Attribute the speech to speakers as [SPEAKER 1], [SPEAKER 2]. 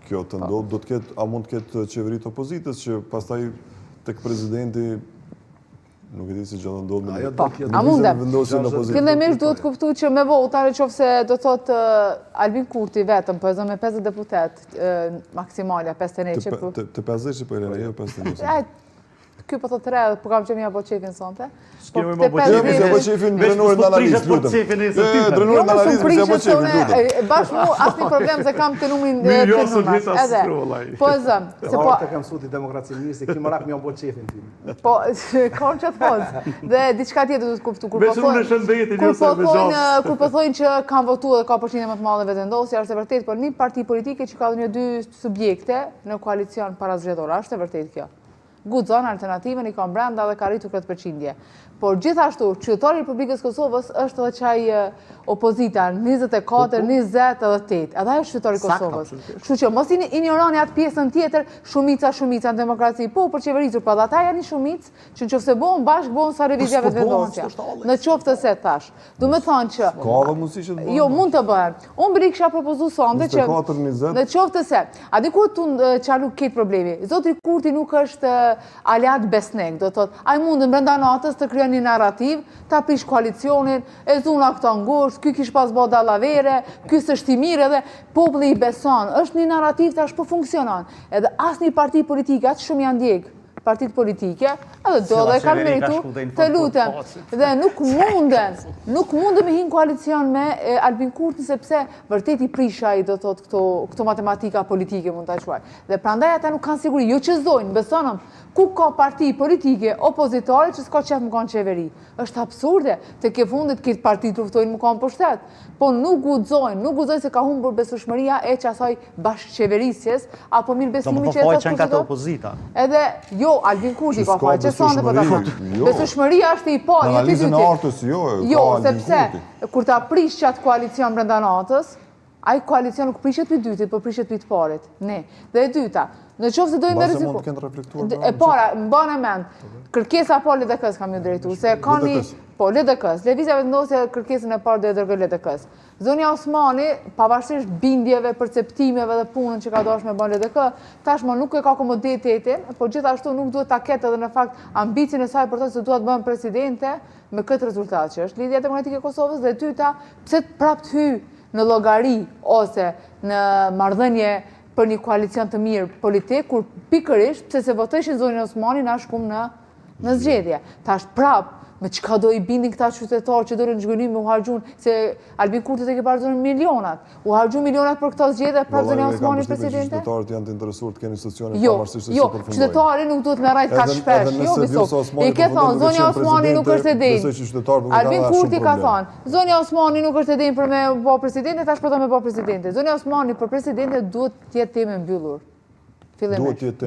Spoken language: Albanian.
[SPEAKER 1] Kjo të ndodhë, a mund të ketë qeverit opozitës që pastaj tek presidenti nuk e di se gjë do ndodhë me
[SPEAKER 2] a mundem.
[SPEAKER 1] opozitë.
[SPEAKER 2] Fillimisht duhet kuptu që me votar qofse do thot Albin Kurti vetëm, po e zë me 50 deputet maksimalja, 51 që për...
[SPEAKER 1] Të 50 që për e jo 51.
[SPEAKER 2] Ky po të tre, po kam që mja bo qefin sonte.
[SPEAKER 1] S'kemi më bo qefin, se bo qefin drenurit në analizë, lutëm. Drenurit në analizë, se bo qefin, lutëm.
[SPEAKER 2] Bashkë mu, asë një problem se kam të numrin të numrat. Po e zëm.
[SPEAKER 3] Orë të kam suti demokraci mirë, se ki më rak mja bo qefin tim.
[SPEAKER 2] Po, kam që të pozë. Dhe diçka tjetë du të kuptu. Kur po thojnë që kam votu dhe ka përqinje më të madhe vetëndosja, është e vërtet, por një parti politike që ka dhe një dy subjekte në koalicion para zgjedhore, është e vërtet kjo. Gudzon alternativën i ka brenda dhe ka rritur këtë përqindje. Por gjithashtu, qytetari i Republikës Kosovës është edhe qaj opozita 24, 20 edhe 8. Edhe ajo është qytetari i Kosovës. Kështu që mos ignoroni atë pjesën tjetër, shumica në demokraci. Po, për qeverisur, po dhe ata janë një shumicë që nëse bohën bashkë, bohën sa revizja vetëvendosja. Në qoftë të se tash. Du me thonë që...
[SPEAKER 1] Ka dhe mundësi që të bëhen?
[SPEAKER 2] Jo, mund të bëhen. Unë bëri kisha propozu sonde që... Në qoftë të se. A di ku të qalu këtë problemi? Zotri Kurti nuk është aliat besnik, do të thotë, ai mundën brenda natës të kryon një narrativ, ta prish koalicionin, e zuna këto ngosht, ky kish pas bë dallavere, ky s'është i mirë edhe populli i beson. Është një narrativ tash po funksionon. Edhe asnjë parti politike, atë shumë janë ndjek partit politike, edhe do dhe kanë meritu, të lutem. Dhe nuk mundem me hinë koalicion me Albin Kurti, sepse vërtet i prisha i do thot këto matematika politike mund të quaj. Dhe prandaj ata nuk kanë siguri, jo që zdojnë, besonëm, ku ka parti politike opozitare që s'ka qef më kanë qeveri. Është absurde, të ke fundit këtë parti të luftojnë më kanë pushtet. Po nuk gudzojnë se ka humbur besueshmëria e që asaj bashkëqeverisjes, apo mirë besimi që e të
[SPEAKER 4] opozita.
[SPEAKER 2] Edhe, jo, Albin Kurti ka faj, që sonde për të faj. Besueshmëria është i parë,
[SPEAKER 1] në analizën e artës,
[SPEAKER 2] jo, sepse, kur ta prish qatë koalicion brenda natës, ai koalicion nuk prishet për dytit, për prishet për të parit. Ne. Dhe e dyta, në qofë se dojnë me riziku.
[SPEAKER 1] Base mund të kënë reflektuar.
[SPEAKER 2] E para, më banë e mend, kërkesa po LDK-s kam ju drejtu, se ka një... Po, LDK-s, Levizja vendosja kërkesën e parë dhe e dërgoj LDK-s. Zonja Osmani, pavarësisht bindjeve, perceptimeve dhe punën që ka dosh me bën LDK, tashmë nuk e ka komoditetin, por gjithashtu nuk duhet ta ketë edhe në fakt ambicin e saj për të se duhet bën presidente me këtë rezultat që është Lidhja Demokratike e Kosovës dhe dyta, pse prap të hy në llogari ose në marrëdhënie për një koalicion të mirë politik, kur pikërisht pse se votojshin zonjën Osmani na shkum në zgjedhje. Tash prap me çka do i bindin këta qytetarë që dorën zhgënim me u harxhun se Albin Kurti të ke parë milionat. U harxhu milionat për këto zgjedhje prap zonja Osmani presidente.
[SPEAKER 1] Qytetarët janë të interesuar të kenë institucione pavarësisht se si përfundojnë.
[SPEAKER 2] Qytetari nuk duhet me rajt kaq shpesh. Jo, i ke thonë zonja Osmani nuk është e denjë. Albin Kurti ka thonë, zonja Osmani nuk është e denjë për me bë presidente, tash po do me bë presidente. Zonja Osmani për presidente duhet të jetë temë mbyllur. Fillimisht.